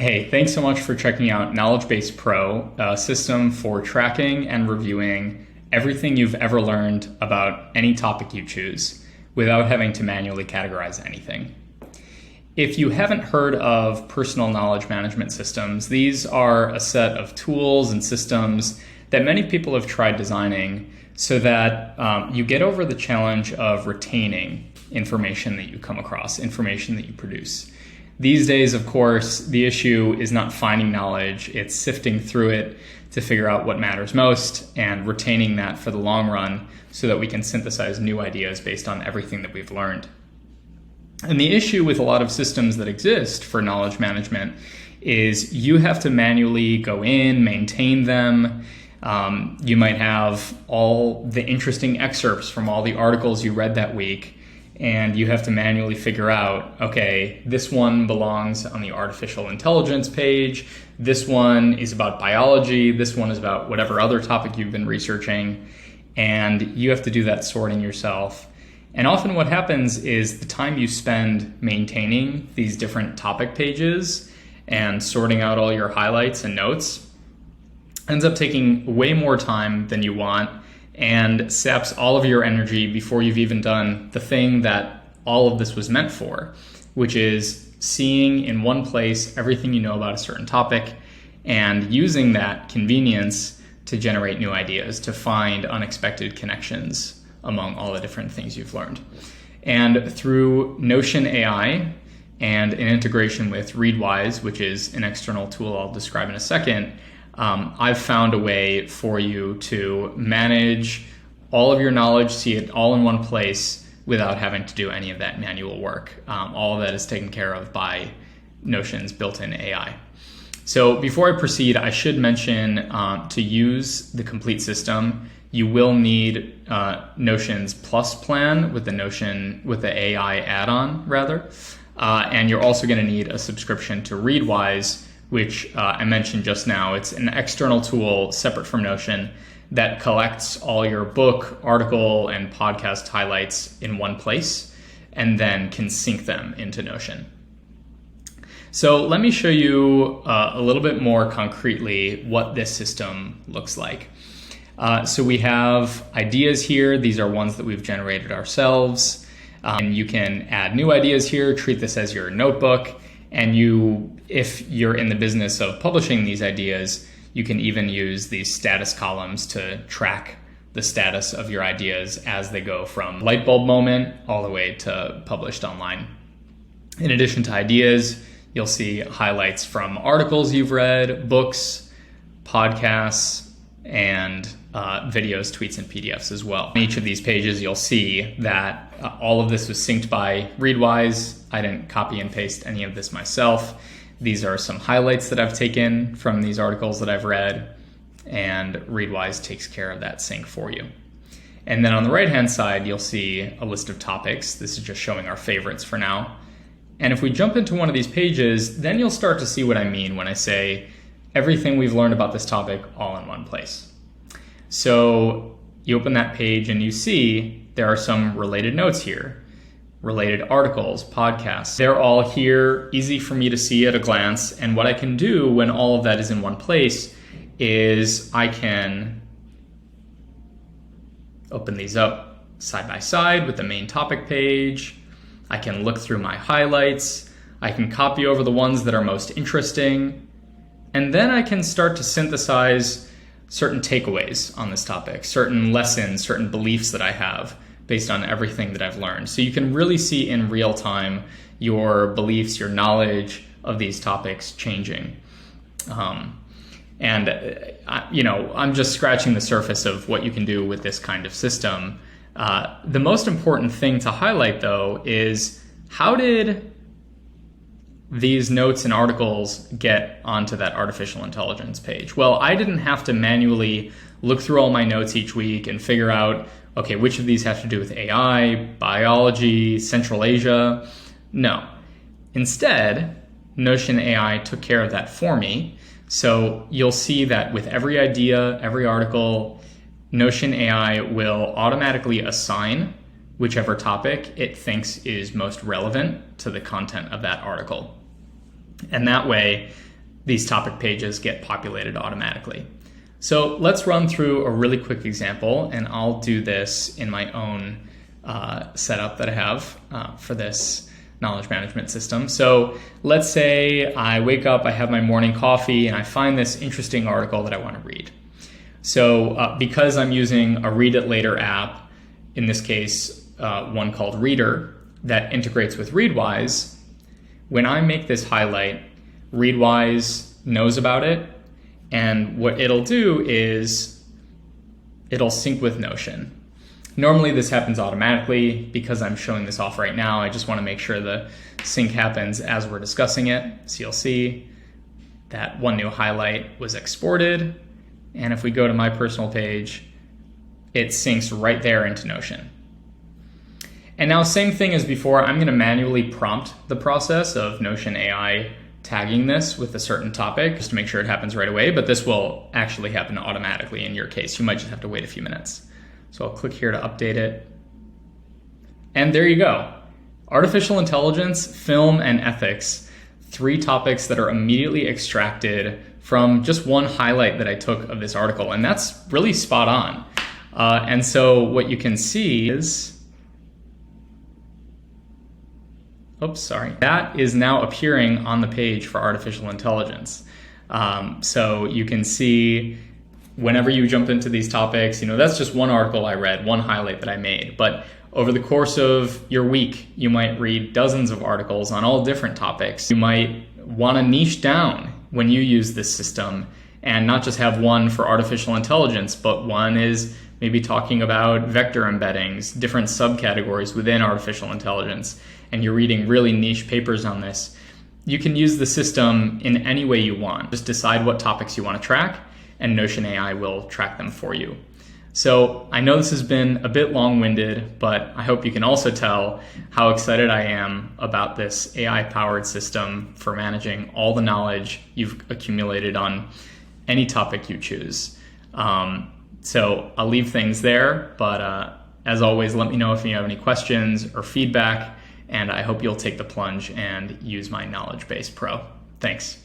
Hey, thanks so much for checking out Knowledge Base Pro, a system for tracking and reviewing everything you've ever learned about any topic you choose without having to manually categorize anything. If you haven't heard of personal knowledge management systems, these are a set of tools and systems that many people have tried designing so that you get over the challenge of retaining information that you come across, information that you produce. These days, of course, the issue is not finding knowledge, it's sifting through it to figure out what matters most and retaining that for the long run so that we can synthesize new ideas based on everything that we've learned. And the issue with a lot of systems that exist for knowledge management is you have to manually go in, maintain them. You might have all the interesting excerpts from all the articles you read that week, and you have to manually figure out, okay, this one belongs on the artificial intelligence page, this one is about biology, this one is about whatever other topic you've been researching, and you have to do that sorting yourself. And often what happens is the time you spend maintaining these different topic pages and sorting out all your highlights and notes ends up taking way more time than you want and saps all of your energy before you've even done the thing that all of this was meant for, which is seeing in one place everything you know about a certain topic and using that convenience to generate new ideas, to find unexpected connections among all the different things you've learned. And through Notion AI and an integration with Readwise, which is an external tool I'll describe in a second, I've found a way for you to manage all of your knowledge, see it all in one place without having to do any of that manual work. All of that is taken care of by Notion's built-in AI. So before I proceed, I should mention to use the complete system, you will need Notion's Plus plan with the AI add-on rather, and you're also going to need a subscription to Readwise, which I mentioned just now. It's an external tool separate from Notion that collects all your book, article, and podcast highlights in one place and then can sync them into Notion. So let me show you a little bit more concretely what this system looks like. So we have ideas here. These are ones that we've generated ourselves. And you can add new ideas here, treat this as your notebook. And if you're in the business of publishing these ideas, you can even use these status columns to track the status of your ideas as they go from light bulb moment all the way to published online. In addition to ideas, you'll see highlights from articles you've read, books, podcasts, and videos, tweets, and PDFs as well. On each of these pages, you'll see that all of this was synced by Readwise. I didn't copy and paste any of this myself. These are some highlights that I've taken from these articles that I've read, and Readwise takes care of that sync for you. And then on the right-hand side, you'll see a list of topics. This is just showing our favorites for now. And if we jump into one of these pages, then you'll start to see what I mean when I say everything we've learned about this topic all in one place. So you open that page and you see there are some related notes here, related articles, podcasts. They're all here, easy for me to see at a glance. And what I can do when all of that is in one place is I can open these up side by side with the main topic page. I can look through my highlights. I can copy over the ones that are most interesting. And then I can start to synthesize certain takeaways on this topic, certain lessons, certain beliefs that I have based on everything that I've learned. So you can really see in real time your beliefs, your knowledge of these topics changing. I'm just scratching the surface of what you can do with this kind of system. The most important thing to highlight, though, is how did these notes and articles get onto that artificial intelligence page? Well, I didn't have to manually look through all my notes each week and figure out, okay, which of these have to do with AI, biology, Central Asia. No. Instead, Notion AI took care of that for me. So you'll see that with every idea, every article, Notion AI will automatically assign whichever topic it thinks is most relevant to the content of that article. And that way, these topic pages get populated automatically. So let's run through a really quick example, and I'll do this in my own setup that I have for this knowledge management system. So let's say I wake up, I have my morning coffee, and I find this interesting article that I want to read. So because I'm using a Read It Later app, in this case, one called Reader, that integrates with Readwise, when I make this highlight, Readwise knows about it, and what it'll do is it'll sync with Notion. Normally this happens automatically. Because I'm showing this off right now, I just want to make sure the sync happens as we're discussing it. So you'll see that one new highlight was exported, and if we go to my personal page, it syncs right there into Notion. And now, same thing as before, I'm going to manually prompt the process of Notion AI tagging this with a certain topic just to make sure it happens right away, but this will actually happen automatically in your case. You might just have to wait a few minutes. So I'll click here to update it. And there you go. Artificial intelligence, film, and ethics, 3 topics that are immediately extracted from just one highlight that I took of this article. And that's really spot on. And so what you can see is, that is now appearing on the page for artificial intelligence. So you can see whenever you jump into these topics, that's just one article I read, one highlight that I made. But over the course of your week, you might read dozens of articles on all different topics. You might want to niche down when you use this system and not just have one for artificial intelligence, but one is maybe talking about vector embeddings, different subcategories within artificial intelligence, and you're reading really niche papers on this. You can use the system in any way you want. Just decide what topics you want to track, and Notion AI will track them for you. So I know this has been a bit long-winded, but I hope you can also tell how excited I am about this AI-powered system for managing all the knowledge you've accumulated on any topic you choose. So I'll leave things there, but as always, let me know if you have any questions or feedback, and I hope you'll take the plunge and use my Knowledge Base Pro. Thanks.